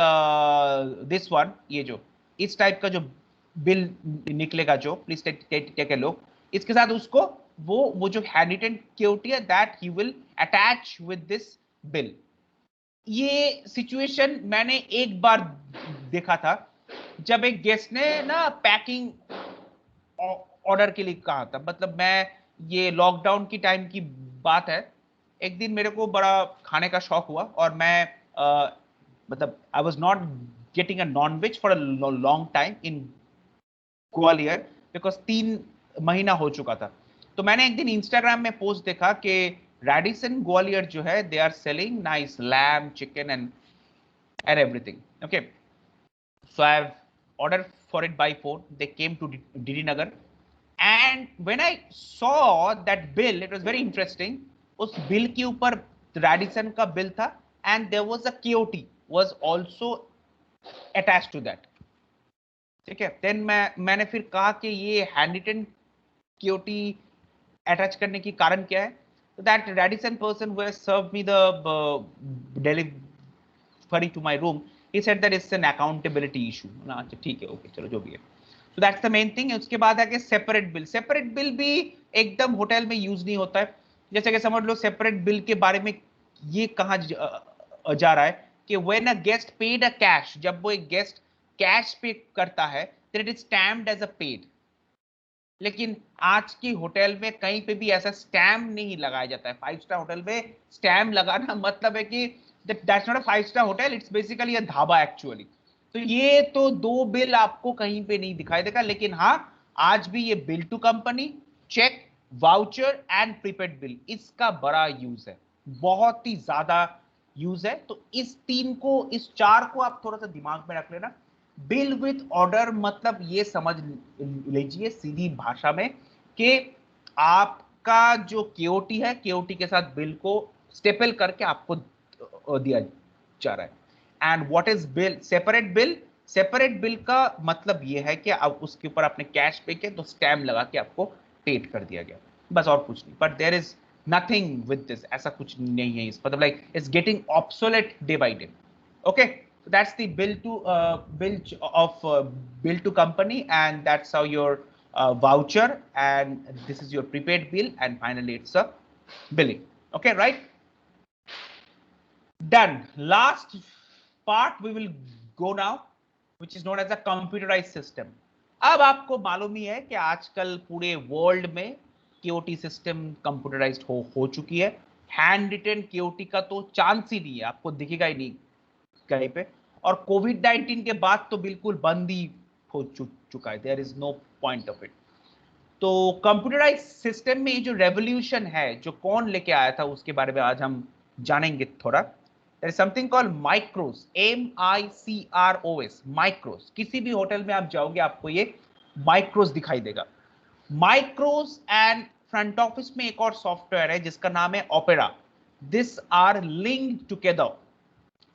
this one, ये जो इस टाइप का जो बिल निकलेगा जो, प्लीज टेक ए लुक, इसके साथ उसको वो जो हैंडरिटन केओटी है that he will attach with this bill. ये सिचुएशन मैंने एक बार देखा था जब एक गेस्ट ने ना पैकिंग ऑर्डर के लिए कहा था, मतलब मैं ये लॉकडाउन की टाइम की बात है। एक दिन मेरे को बड़ा खाने का शौक हुआ और मैं मतलब I was not getting a non ways for a long time in Gwalior because 3 महीना हो चुका था। तो मैंने एक दिन इंस्टाग्राम में पोस्ट देखा कि रेडिसन ग्वालियर जो है they are selling nice lamb chicken and everything. Okay, so I have ordered for it by phone. They came to DD Nagar, and when I saw that bill, it was very interesting. उस bill के ऊपर Radisson का bill था and there was a KOT was also attached to that. ठीक है, then मैंने फिर कहा कि ये हैंडरिटन KOT अटैच करने की कारण क्या है? So that Radisson person who has served me the delivery to my room, he said that it's an accountability issue. ना अच्छा ठीक है, ओके चलो जो भी है। So that's the main thing। उसके बाद आके सेपरेट बिल भी एकदम होटल में यूज नहीं होता है। जैसे कि समझ लो सेपरेट बिल के बारे में ये कहा जा रहा है कि when a guest paid a cash, जब वो एक गेस्ट कैश पे करता है then it is stamped as a paid। लेकिन आज की होटल में कहीं पे भी ऐसा स्टैम्प नहीं लगाया जाता है। 5 स्टार होटल में स्टैम्प लगाना मतलब है कि that's not a 5 star hotel, it's basically a dhaba actually. तो ये तो 2 बिल आपको कहीं पे नहीं दिखाई देगा, लेकिन हाँ आज भी ये bill to company, check, voucher and prepaid bill, इसका बड़ा यूज है, बहुत ही ज्यादा यूज है। तो इस 4 को आप थोड़ा सा दिमाग में रख लेना। बिल विथ ऑर्डर मतलब ये समझ लीजिए सीधी भाषा में कि आपका जो केओटी है, केओटी के साथ बिल को स्टेपल करके आपको दिया जा रहा है। And what is bill? Separate bill का मतलब ये है कि अब उसके ऊपर आपने कैश पे किया तो स्टैम्प लगा के आपको पेड कर दिया गया, बस और कुछ नहीं। But there is nothing with this, ऐसा कुछ नहीं है। इस मतलब like it's getting obsolete day by day. Okay, so that's the bill to company, and that's how your voucher, and this is your prepaid bill, and finally it's a billing. Okay, right? Done. Last part we will go now, which is known as a computerized system. अब आपको मालूम ही है कि आजकल पूरे world में KOT system computerised हो चुकी है। हैंड रिटन केओटी का तो चांस ही नहीं है, आपको दिखेगा ही नहीं कहीं पे। और कोविड-19 के बाद तो बिल्कुल बंद ही हो चुका है, there is no point of it. तो कंप्यूटराइज सिस्टम में ये जो रेवोल्यूशन है, जो कौन लेके आया था, उसके बारे में आज हम जानेंगे थोड़ा। There is something called Micros, MICROS, Micros. किसी भी होटल में आप जाओगे आपको ये माइक्रोस दिखाई देगा। माइक्रोस एंड फ्रंट ऑफिस में एक और सॉफ्टवेयर है जिसका नाम है Opera. This are linked together.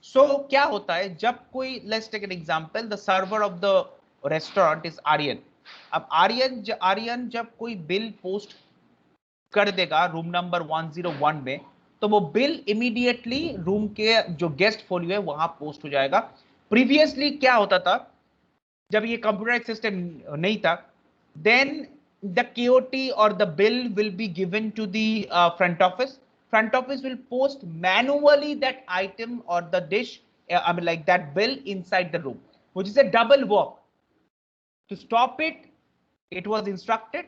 So क्या होता है जब कोई, let's take an example, the server of the restaurant is Aryan. अब आर्यन जब कोई बिल पोस्ट कर देगा रूम नंबर 101 में, तो वो बिल इमीडिएटली रूम के जो गेस्ट फोलियो है वहां पोस्ट हो जाएगा। प्रीवियसली क्या होता था, जब ये कंप्यूटराइज सिस्टम नहीं था, देन द केओटी और the bill will be given to the front office. Front office will post manually that item or the dish, I mean like that bill inside the room, which is a double work. To stop it, it was instructed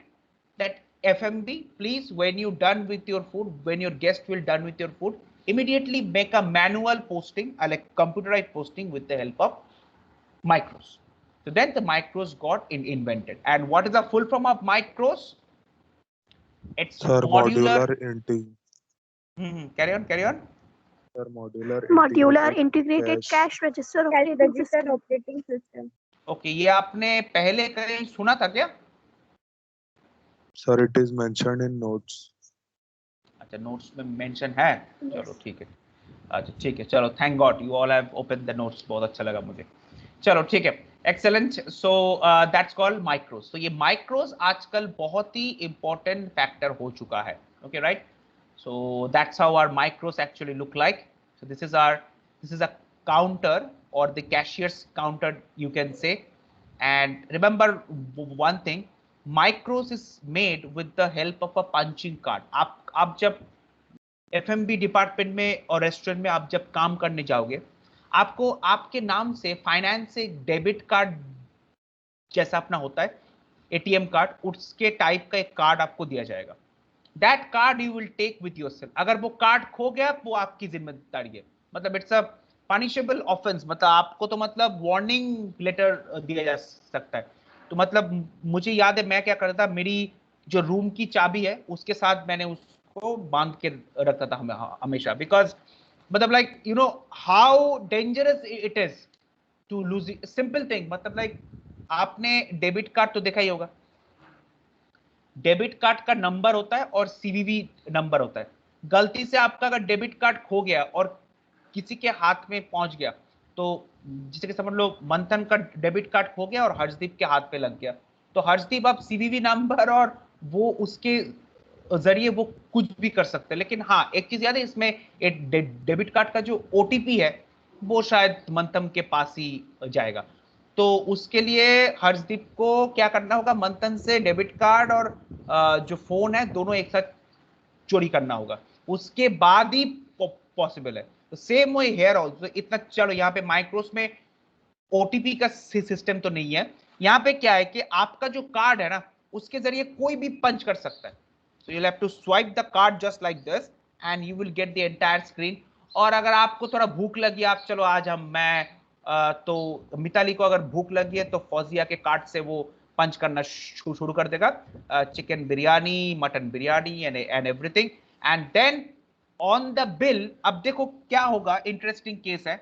that FMB, please, when you done with your food, when your guest will done with your food, immediately make a manual posting, like computerized posting with the help of micros. So then the micros got invented. And what is the full form of micros? It's Sir, modular. Carry on. Sir, modular integrated cash register operating system. Okay, ये आपने पहले कहीं सुना था क्या? Sir, it is mentioned in notes. अच्छा, notes में mention है। चलो ठीक है, अच्छा ठीक है, चलो thank god you all have open the notes, बहुत अच्छा लगा मुझे। चलो ठीक है, excellent. So that's called Micros. तो ये माइक्रोस आजकल बहुत ही इंपॉर्टेंट फैक्टर हो चुका है। Okay right, so that's how our micros actually look like. So this is a counter, or the cashier's counter you can say. And remember one thing, micros is made with the help of a punching card. आप जब FMB department में और restaurant में आप जब काम करने जाओगे, आपको आपके नाम से फाइनेंस से डेबिट कार्ड जैसा अपना होता है ATM कार्ड, उसके टाइप का एक कार्ड आपको दिया जाएगा। That card you will take with yourself. अगर वो कार्ड खो गया वो आपकी जिम्मेदारी है, मतलब इट्स अ पनिशेबल ऑफेंस, मतलब आपको तो मतलब वार्निंग लेटर दिया जा सकता है। तो मतलब मुझे याद है मैं क्या करता था, मेरी जो रूम की चाबी है उसके साथ मैंने उसको बांध के रखता था हमेशा, बिकॉज मतलब like you know how dangerous it is to lose. Simple thing, मतलब लाइक आपने डेबिट कार्ड तो देखा ही होगा, डेबिट कार्ड का नंबर होता है और सीवीवी नंबर होता है। गलती से आपका अगर डेबिट कार्ड खो गया और किसी के हाथ में पहुंच गया, तो जैसे कि समझ लो मंथन का डेबिट कार्ड खो गया और हर्षदीप के हाथ पे लग गया, तो हर्षदीप अब सीवीवी नंबर और वो उसके जरिए वो कुछ भी कर सकते हैं। लेकिन हाँ, एक चीज याद है इसमें, एक डेबिट कार्ड का जो ओटीपी है वो शायद मंथन के पास ही जाएगा। तो उसके लिए हर्षदीप को क्या करना होगा, मंथन से डेबिट कार्ड और जो फोन है दोनों एक साथ चोरी करना होगा, उसके बाद ही पॉसिबल है। तो सेम वे हेयर ऑल्सो। इतना चलो यहाँ पे माइक्रोस में ओटीपी का सिस्टम तो नहीं है। यहाँ पे क्या है कि आपका जो कार्ड है ना उसके जरिए कोई भी पंच कर सकता है। So you have to swipe the card just like this and you will get the entire screen. और अगर आपको थोड़ा भूख लगी, आप चलो आज तो मिताली को अगर भूख लगी है तो फौजिया के कार्ड से वो पंच करना शुरू कर देगा, chicken biryani, mutton biryani and everything. And then on the bill, अब देखो क्या होगा, इंटरेस्टिंग केस है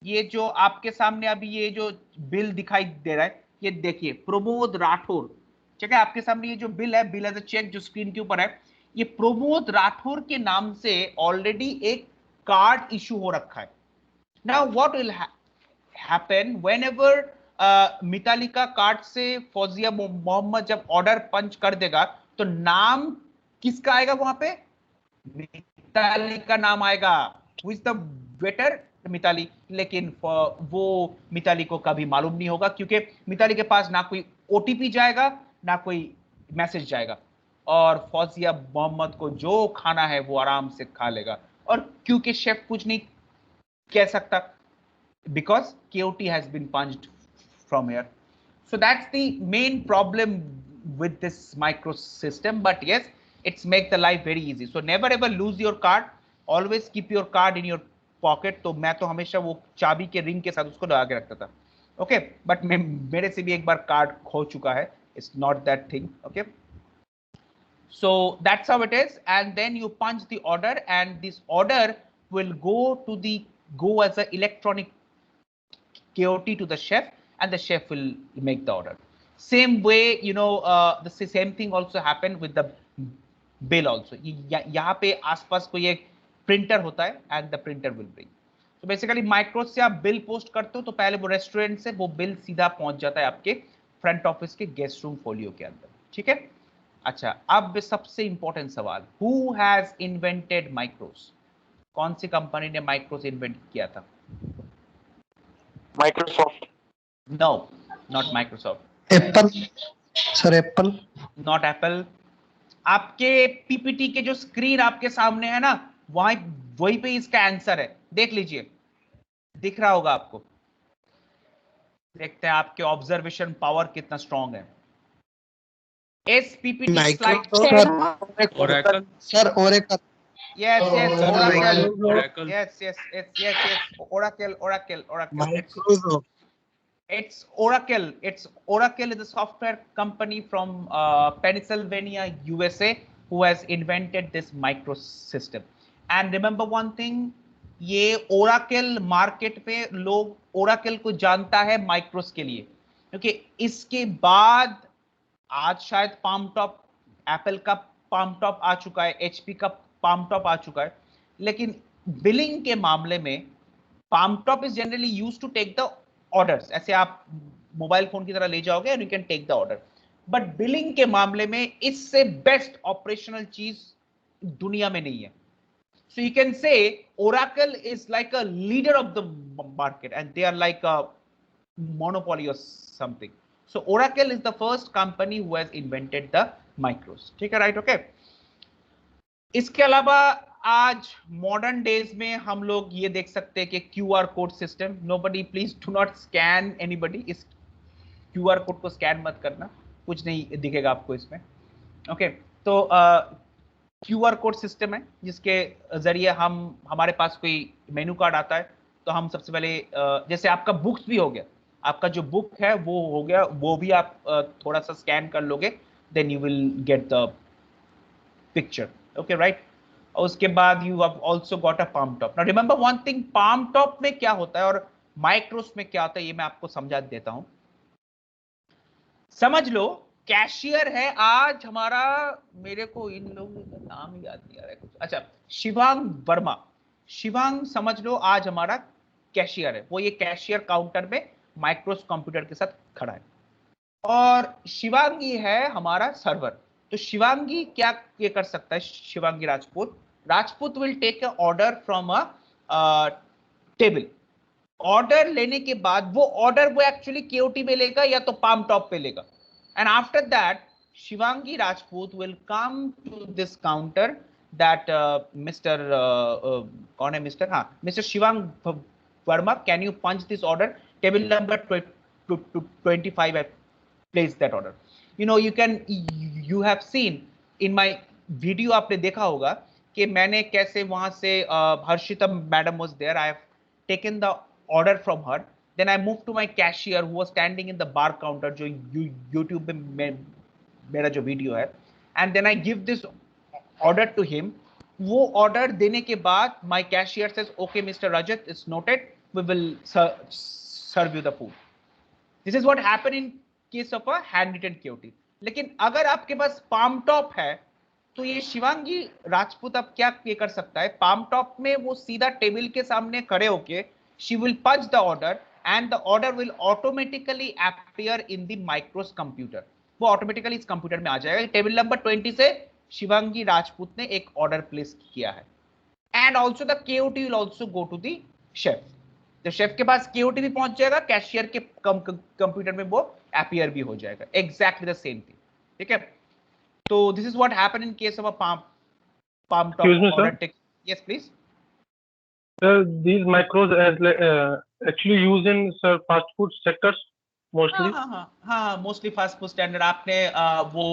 ये जो आपके सामने अभी ये जो बिल दिखाई दे रहा है, ये देखिए प्रमोद राठौर, ठीक है, आपके सामने ये जो बिल है, बिल एज अ चेक जो स्क्रीन के ऊपर है, ये प्रमोद राठौर के नाम से ऑलरेडी एक कार्ड इशू हो रखा है। Now what will happen whenever Mitali का कार्ड से फौजिया मोहम्मद जब ऑर्डर पंच कर देगा, तो नाम किसका आएगा वहां पे, मिताली का नाम आएगा। Who is the waiter, Mitali. लेकिन वो मिताली को कभी मालूम नहीं होगा, क्योंकि मिताली के पास ना कोई ओटीपी जाएगा ना कोई मैसेज जाएगा, और फौजिया मोहम्मद को जो खाना है वो आराम से खा लेगा। और क्योंकि शेफ कुछ नहीं कह सकता, because KOT has been punched from here. So that's the main problem with this micro system. But yes, it's make the life very easy. So never ever lose your card. Always keep your card in your pocket. तो मैं तो हमेशा वो चाबी के ring के साथ उसको लगा के रखता था। Okay, but मेरे से भी एक बार कार्ड खो चुका है. It's not that thing. Okay. So that's how it is. And then you punch the order, and this order will go as an electronic KOT to the chef, and the chef will make the order. Same way, the same thing also happened with the bill also. यहाँ पे आसपास कोई एक printer होता है, and the printer will bring. तो basically माइक्रोस से आप बिल पोस्ट करते हो तो पहले वो रेस्टोरेंट से वो बिल सीधा पहुंच जाता है आपके फ्रंट ऑफिस के गेस्ट रूम फोलियो के अंदर, ठीक है। अच्छा, अब सबसे इंपॉर्टेंट सवाल, हु हैज इन्वेंटेड माइक्रोस? कौन सी कंपनी ने माइक्रोस इन्वेंट किया था? Microsoft. No, not Microsoft. Apple. Sir, Apple. Not Apple. आपके पीपीटी के जो स्क्रीन आपके सामने है ना, वहीं पे इसका आंसर है, देख लीजिए, दिख रहा होगा आपको। देखते हैं आपके ऑब्जर्वेशन पावर कितना स्ट्रांग है। इस PPT slide, Oracle. Sir, Oracle. yes, Oracle. yes, Oracle. Microsoft. It's Oracle. Oracle is a software company from Pennsylvania, USA, who has invented this microsystem. And remember one thing, ये Oracle market पे लोग Oracle को जानता है माइक्रोस के लिए, क्योंकि इसके बाद आज शायद पाम टॉप, एप्पल का पाम टॉप आ चुका है, एचपी का पाम टॉप आ चुका है, लेकिन बिलिंग के मामले में palmtop is generally used to take the orders. ऐसे आप मोबाइल फोन की तरह ले जाओगे and you can take the order, but billing के मामले में इससे बेस्ट ऑपरेशनल चीज दुनिया में नहीं है। So you can say Oracle is like a leader of the market, and they are like a monopoly or something. So Oracle is the first company who has invented the micros. ठीक है, right? Okay. इसके अलावा आज modern days में हम लोग ये देख सकते हैं कि QR code system. Nobody please do not scan anybody, इस QR कोड को स्कैन मत करना, कुछ नहीं दिखेगा आपको इसमें। ओके, तो QR कोड सिस्टम है जिसके जरिए हमारे पास कोई मेनू कार्ड आता है तो हम सबसे पहले जैसे आपका बुक्स भी हो गया, आपका जो बुक है वो हो गया, वो भी आप थोड़ा सा स्कैन कर लोगे, then you will get the picture, okay right. और उसके बाद you have also got a palmtop. Now remember one thing, palmtop में क्या होता है और माइक्रोस में क्या होता है, ये मैं आपको समझा देता हूं। समझ लो कैशियर है आज हमारा, मेरे को इन लोगों का नाम ही याद नहीं आ रहा है कुछ, अच्छा शिवांग वर्मा। शिवांग समझ लो आज हमारा कैशियर है, वो ये कैशियर काउंटर में माइक्रोस कंप्यूटर के साथ खड़ा है, और शिवांगी है हमारा सर्वर। तो शिवांगी क्या ये कर सकता है, Shivangi Rajput, Rajput will take a order from a table. Order लेने के बाद वो ऑर्डर वो एक्चुअली केओटी में लेगा या तो पाम टॉप पे लेगा, and after that Shivangi Rajput will come to this counter that mister कौन है मिस्टर, हाँ mister Shivang Verma, can you punch this order table number 25 place that order. You have seen in my video, आपने देखा होगा कि मैंने कैसे वहां से Harshita madam was there, I have taken the order from her, then I moved to my cashier who was standing in the bar counter, जो YouTube में मेरा जो वीडियो है, and then I give this order to him. वो order देने के बाद my cashier says okay Mr. Rajat, it's noted, we will serve you the food. This is what happened in case of a handwritten KOT. लेकिन अगर आपके पास palm top है तो ये शिवांगी राजपूत अब क्या ये कर सकता है, पाम टॉप में वो सीधा टेबल के सामने खड़े होके she will punch the order and the order will automatically appear in the micros computer. वो ऑटोमेटिकली इस कंप्यूटर में आ जाएगा। टेबल नंबर 20 से शिवांगी राजपूत ने एक ऑर्डर प्लेस किया है, and also the KOT will also go to the chef. तो शेफ के पास केओटी भी पहुंच जाएगा, कैशियर के कंप्यूटर में वो अपीयर भी हो जाएगा, एग्जैक्टली द सेम थिंग, ठीक है। तो this is what happened in case of a palm top Excuse me, sir. order take. Yes, please. Sir, these macros actually used in sir fast food sectors mostly. हाँ mostly fast food standard. आपने वो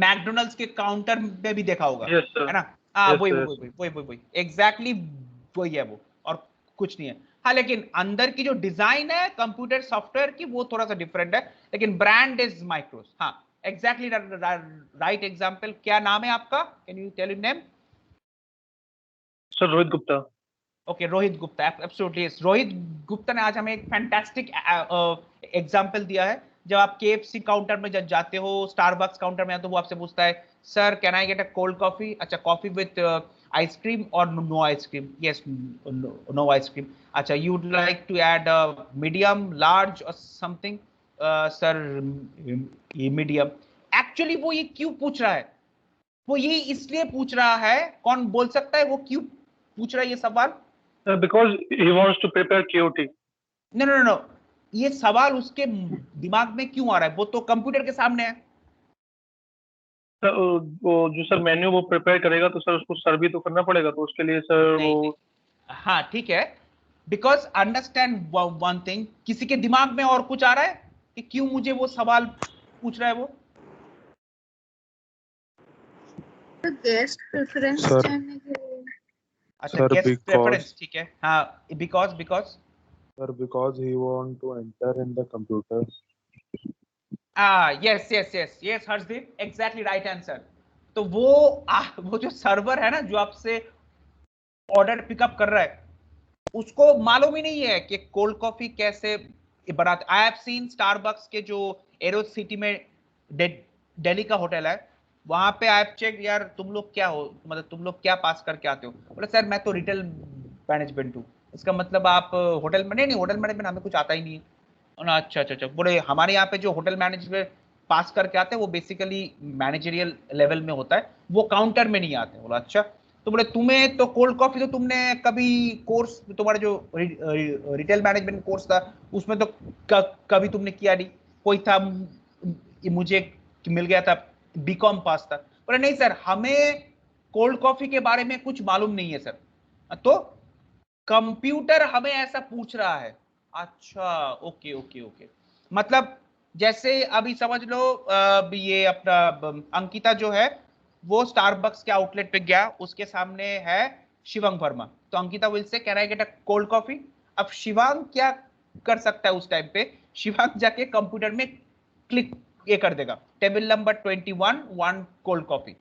McDonald's के counter में भी देखा होगा, Yes, sir. है ना? हाँ Yes, वही एग्जैक्टली वही है वो, और कुछ नहीं है। हाँ लेकिन अंदर की जो डिजाइन है कंप्यूटर सॉफ्टवेयर की वो थोड़ा सा डिफरेंट है, लेकिन ब्रांड इज माइक्रोस। हाँ एग्जैक्टली राइट एग्जांपल। क्या नाम है आपका, can you tell your name? Sir, Rohit Gupta. Okay Rohit Gupta, absolutely yes. Rohit Gupta ने आज हमें एक फैंटास्टिक एग्जांपल दिया है। जब आप केएफसी काउंटर में जब जाते हो, स्टारबक्स काउंटर में, तो वो आपसे पूछता है sir can I get a cold coffee, अच्छा कॉफी विथ आइसक्रीम और no ice cream, yes no ice cream, अच्छा you would like to add medium large और समथिंग, सर ये मीडियम। एक्चुअली वो ये क्यों पूछ रहा है, वो ये इसलिए पूछ रहा है, कौन बोल सकता है वो क्यों पूछ रहा है ये सवाल? Because he wants to prepare KOT. No, ये सवाल उसके दिमाग में क्यों आ रहा है? वो तो कंप्यूटर के सामने है। सर वो जो सर मेन्यू वो प्रिपेयर करेगा तो सर उसको सर्व भी तो करना पड़ेगा, तो उसके लिए सर वो हाँ ठीक है, बिकॉज अंडरस्टैंड वन थिंग, किसी के दिमाग में और कुछ आ रहा है कि क्यों मुझे वो सवाल पूछ रहा है वो? Guest preference Sir. जानने के लिए। अच्छा Sir, गेस्ट because- प्रेफरेंस, ठीक है। हाँ because Sir, because he want to enter in the computer. yes Harshdeep, exactly right answer. तो वो जो सर्वर है ना, जो आपसे ऑर्डर पिकअप कर रहा है, उसको मालूम ही नहीं है कि कोल्ड कॉफी कैसे बनाते। आई हैव सीन स्टारबक्स के जो एरो सिटी में दिल्ली का होटल है, वहां पे आई हैव चेक, यार तुम लोग क्या हो, मतलब तुम लोग क्या पास करके आते हो? बोले सर मैं तो रिटेल मैनेजमेंट हूँ। इसका मतलब आप होटल में? नहीं होटल मैनेजमेंट हमें कुछ आता ही नहीं है। अच्छा। बोले हमारे यहाँ पे जो होटल मैनेजमेंट पास करके आते हैं वो बेसिकली मैनेजरियल लेवल में होता है, वो काउंटर में नहीं आते। बोला अच्छा। तो बोले तुम्हें तो कोल्ड कॉफी तो तुमने कभी कोर्स, तुम्हारा जो रिटेल मैनेजमेंट कोर्स था उसमें तो कभी तुमने किया नहीं, कोई था मुझे मिल गया था, बीकॉम पास था। बोले नहीं सर, हमें कोल्ड कॉफी के बारे में कुछ मालूम नहीं है सर। तो कंप्यूटर हमें ऐसा पूछ रहा है। अच्छा ओके, मतलब जैसे अभी समझ लो ये अपना अंकिता जो है वो स्टारबक्स के आउटलेट पे गया, उसके सामने है शिवम वर्मा, तो Ankita will say can I get a cold coffee? अब शिवांग क्या कर सकता है उस टाइम पे, शिवांग जाके कंप्यूटर में क्लिक ये कर देगा टेबल नंबर 21 1 कोल्ड कॉफी।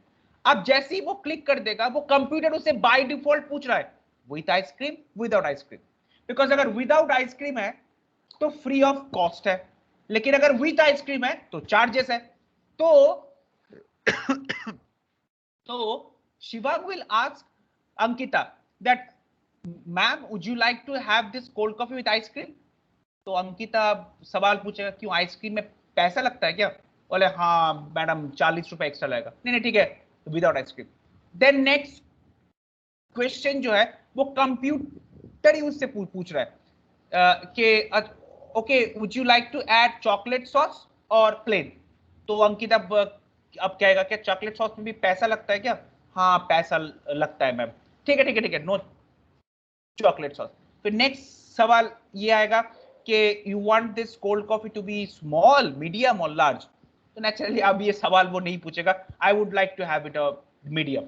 अब जैसे ही वो क्लिक कर देगा वो कंप्यूटर उसे बाय डिफॉल्ट पूछ रहा है with ice cream without ice cream, because अगर विदाउट आइसक्रीम है तो फ्री ऑफ कॉस्ट है, लेकिन अगर विद आइसक्रीम है तो चार्जेस है। तो तो Shivang will ask Ankita that ma'am would you like to have this cold coffee with ice cream. तो अंकिता सवाल पूछेगा क्यों आइसक्रीम में पैसा लगता है क्या, बोले हाँ मैडम 40 रुपए एक्स्ट्रा लगेगा, नहीं नहीं ठीक है without ice cream. Then next question जो है वो कंप्यूटर ही उससे पूछ रहा है कि okay would you like to add chocolate sauce और प्लेन। तो अंकिता अब कहेगा क्या चॉकलेट सॉस में भी पैसा लगता है क्या, हाँ पैसा लगता है मैम, ठीक है ठीक है ठीक है नो चॉकलेट सॉस। फिर नेक्स्ट सवाल ये आएगा कि you want this cold coffee to be small medium और लार्ज। तो नेचुरली अब ये सवाल वो नहीं पूछेगा, I would like to have it a medium.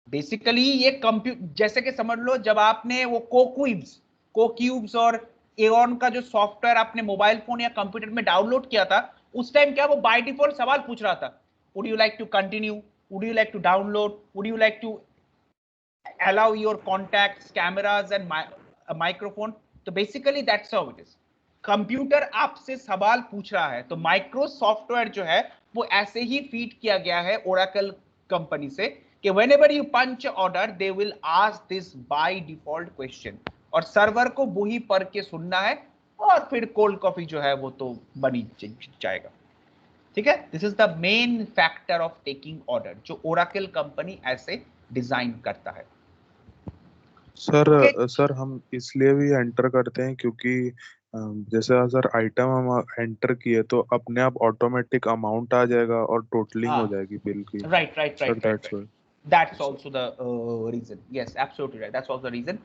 Basically ये जैसे कि समझ लो जब आपने वो कोक्यूब्स और एओन का जो सॉफ्टवेयर आपने मोबाइल फोन या कंप्यूटर में डाउनलोड किया था, उस टाइम क्या वो बाय डिफॉल्ट सवाल पूछ रहा था, would you like to continue, would you like to download, would you like to allow your contacts, cameras and microphone। तो basically that's how it is. Computer आपसे सवाल पूछ रहा है तो माइक्रो सॉफ्टवेयर जो है वो ऐसे ही फीड किया गया है ओरेकल कंपनी से कि whenever you punch order they will ask this by default question, और सर्वर को वही पढ़ के सुनना है और फिर कोल्ड कॉफी जो है वो तो बनी जाएगा। ठीक है, this is the main factor of taking order जो ओरेकल कंपनी ऐसे डिजाइन करता है। सर हम इसलिए भी एंटर करते हैं क्योंकि जैसे अगर आइटम हम एंटर किए तो अपने आप ऑटोमेटिक अमाउंट आ जाएगा और टोटलिंग हो जाएगी बिल की। Right that's also the reason, yes absolutely right, that's also the reason.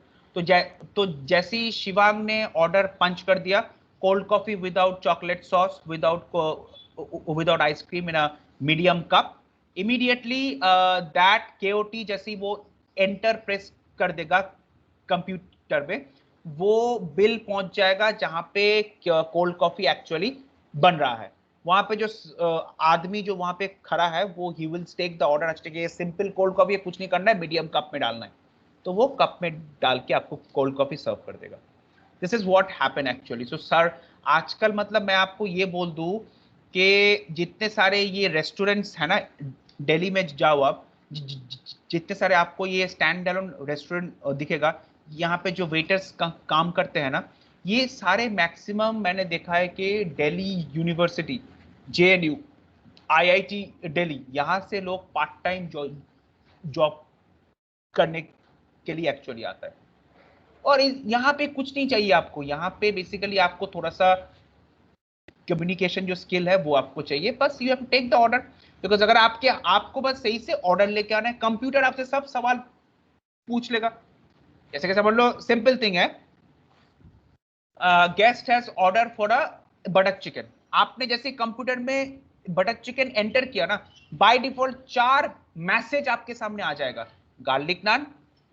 तो जैसे ही शिवांग ने ऑर्डर पंच कर दिया cold coffee without chocolate sauce without ice cream in a medium cup, immediately that KOT जैसे वो एंटर प्रेस कर देगा कंप्यूटर में, वो बिल पहुंच जाएगा जहां पे कोल्ड कॉफी एक्चुअली बन रहा है। वहां पे जो आदमी जो वहां पे खड़ा है वो ही विल टेक द ऑर्डर, अच्छा ये सिंपल कोल्ड कॉफी कुछ नहीं करना है, मीडियम कप में डालना है, तो वो कप में डाल के आपको कोल्ड कॉफी सर्व कर देगा। This is what happen actually. So sir आजकल मतलब मैं आपको ये बोल दूं कि जितने सारे ये रेस्टोरेंट्स है ना दिल्ली में जाओ आप, जितने सारे आपको ये स्टैंड अलोन रेस्टोरेंट दिखेगा, यहाँ पे जो वेटर्स काम करते हैं ना, ये सारे मैक्सिमम मैंने देखा है कि Delhi university, JNU, IIT Delhi, यहाँ से लोग पार्ट टाइम जॉब करने के लिए एक्चुअली आता है। और यहाँ पे कुछ नहीं चाहिए आपको, यहाँ पे बेसिकली आपको थोड़ा सा कम्युनिकेशन जो स्किल है वो आपको चाहिए, बस you have to take the order. Because अगर आपको बस सही से ऑर्डर लेके आना है, कंप्यूटर आपसे सब सवाल पूछ लेगा। जैसे कि समझ लो सिंपल थिंग है, guest has order for a butter chicken, आपने जैसे कंप्यूटर में बटर चिकन एंटर किया ना, बाय डिफॉल्ट 4 मैसेज आपके सामने आ जाएगा, गार्लिक नान,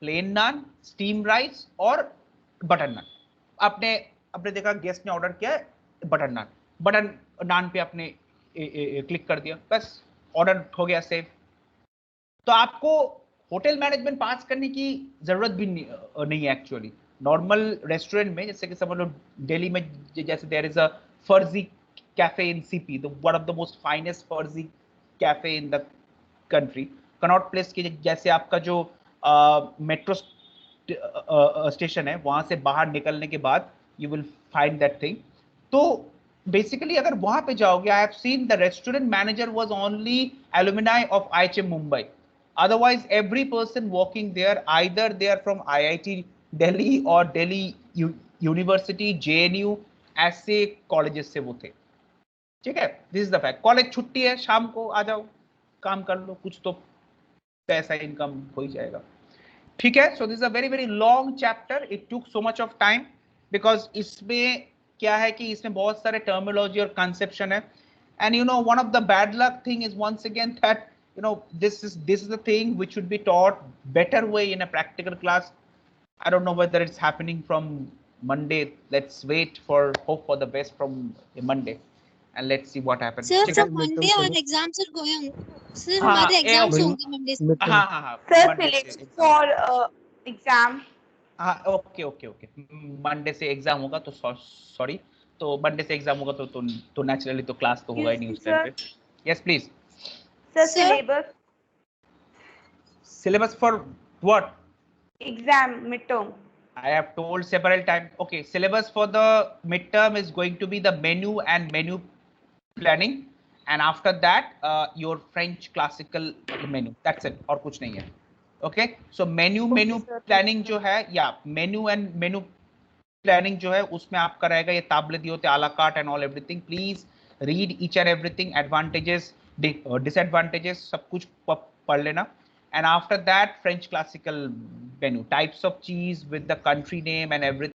प्लेन नान, स्टीम राइस और बटर नान। आपने देखा गेस्ट ने ऑर्डर किया है बटर नान पे आपने क्लिक कर दिया, बस ऑर्डर हो गया सेव। तो आपको होटल मैनेजमेंट पास करने की जरूरत भी नहीं है एक्चुअली। नॉर्मल रेस्टोरेंट में जैसे कि समझ लो दिल्ली में जैसे there is a Farzi cafe in CP, the one of the most finest Farzi cafe in the country, Connaught Place के जैसे आपका जो मेट्रो स्टेशन है वहां से बाहर निकलने के बाद you will find that thing. तो बेसिकली अगर वहां पे जाओगे, आई have seen the restaurant manager was only alumni of IHM Mumbai, otherwise every person working there either they are from IIT Delhi or Delhi University, JNU, ऐसे colleges से वो थे। ठीक है, this is the fact. College छुट्टी है, शाम को आ जाओ, काम कर लो, कुछ तो पैसा इनकम हो ही जाएगा। ठीक है, सो this is a very very long chapter, it took so much of time because इसमें क्या है कि इसमें बहुत सारे टर्मिनोलॉजी और कंसेप्शन है, and you know one of the bad luck thing is once again that you know this is the thing which should be taught better way in a practical class, I don't know whether it's happening from Monday. Let's wait for hope for the best from Monday, and let's see what happens. Sir, ठीक from है? Monday our exams are going. Sir, हाँ हमारे exams okay. होंगे Monday से. हाँ हाँ हाँ Sir, Monday से syllabus exam. for exam. हाँ ओके ओके ओके मंडे से एग्जाम होगा तो सॉरी तो मंडे से एग्जाम होगा तो नेचुरली तो क्लास तो होगा ही नहीं उस टाइम पे. Yes please. Sir, Sir? syllabus syllabus for what? exam midterm. I have told several times. Okay, syllabus for the midterm is going to be the menu and menu planning, and after that, your French classical menu. That's it. और कुछ नहीं है. Okay, so menu sir. planning जो है या menu and menu planning जो है उसमें आपका रहेगा ये ताबले दिए होते à la carte and all everything. Please read each and everything, advantages, disadvantages सब कुछ पढ़ लेना. And after that, French classical menu, types of cheese with the country name and everything.